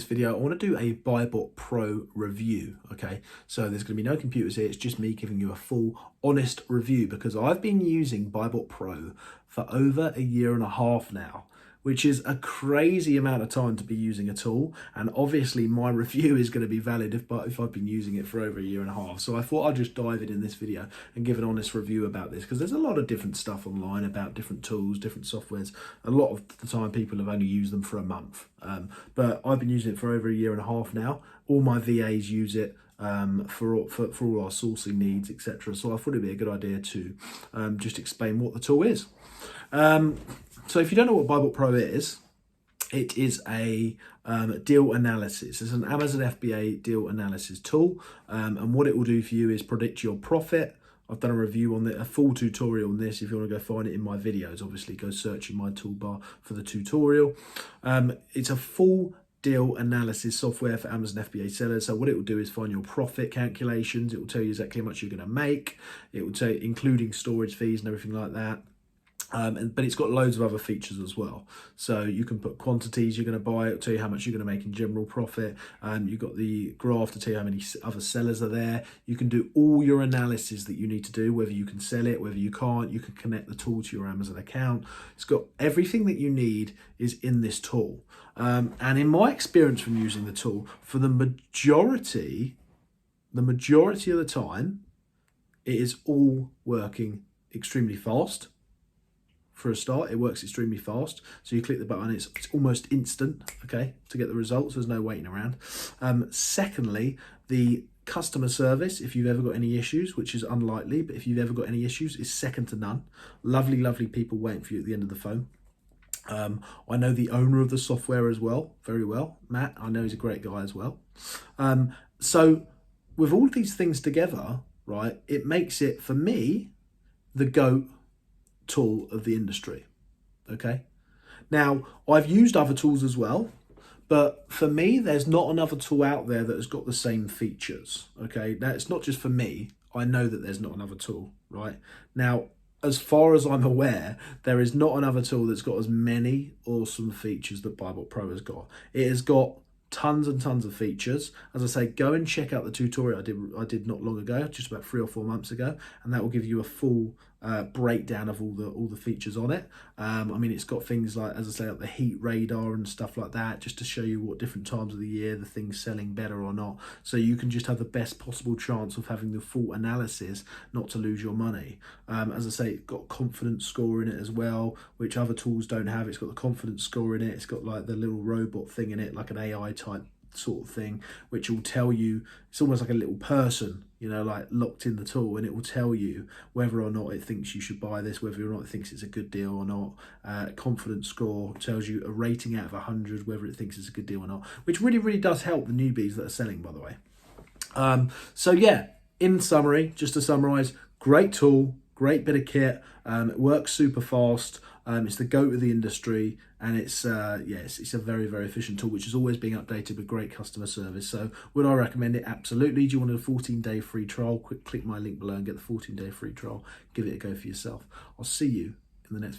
This video, I want to do a BUYBOTPRO review. Okay, so there's going to be no computers here, it's just me giving you a full honest review, because I've been using BUYBOTPRO for over a year and a half now, which is a crazy amount of time to be using a tool. And obviously my review is going to be valid if I've been using it for over a year and a half. So I thought I'd just dive in this video and give an honest review about this, because there's a lot of different stuff online about different tools, different softwares. A lot of the time people have only used them for a month, but I've been using it for over a year and a half now. All my VAs use it for all our sourcing needs, etc. So I thought it'd be a good idea to just explain what the tool is. So if you don't know what BUYBOTPRO is, it is a deal analysis. It's an Amazon FBA deal analysis tool, and what it will do for you is predict your profit. I've done a review on a full tutorial on this. If you want to go find it in my videos, obviously go search in my toolbar for the tutorial. It's a full deal analysis software for Amazon FBA sellers. So what it will do is find your profit calculations. It will tell you exactly how much you're going to make. It will tell you, including storage fees and everything like that. But it's got loads of other features as well. So you can put quantities you're going to buy, it'll tell you how much you're going to make in general profit. You've got the graph to tell you how many other sellers are there. You can do all your analysis that you need to do, whether you can sell it, whether you can't. You can connect the tool to your Amazon account. It's got everything that you need is in this tool. And in my experience from using the tool, for the majority of the time, it is all working extremely fast. For a start, it works extremely fast. So you click the button, it's almost instant, okay, to get the results. There's no waiting around. Secondly, the customer service, if you've ever got any issues, which is unlikely, but if you've ever got any issues, is second to none. Lovely, lovely people waiting for you at the end of the phone. I know the owner of the software as well, very well, Matt. I know he's a great guy as well. So with all these things together, right, it makes it, for me, the GOAT tool of the industry. Okay, now I've used other tools as well, but for me there's not another tool out there that has got the same features. Okay, now it's not just for me, I know that there's not another tool. Right now, as far as I'm aware, there is not another tool that's got as many awesome features that BUYBOTPRO has got. It has got tons and tons of features. As I say, go and check out the tutorial I did not long ago, just about 3 or 4 months ago, and that will give you a full breakdown of all the features on it. I mean, it's got things like, as I say, like the heat radar and stuff like that, just to show you what different times of the year the thing's selling better or not, so you can just have the best possible chance of having the full analysis, not to lose your money. As I say, it's got confidence score in it as well, which other tools don't have. It's got the confidence score in it. It's got like the little robot thing in it, like an AI type sort of thing, which will tell you, it's almost like a little person, you know, like locked in the tool, and it will tell you whether or not it thinks you should buy this, whether or not it thinks it's a good deal or not. Confidence score tells you a rating out of 100, whether it thinks it's a good deal or not, which really does help the newbies that are selling, by the way. So yeah, in summary, just to summarize, great tool, great bit of kit. It works super fast. It's the GOAT of the industry, and it's a very efficient tool, which is always being updated with great customer service. So would I recommend it? Absolutely. Do you want a 14-day free trial? Click my link below and get the 14-day free trial. Give it a go for yourself. I'll see you in the next video.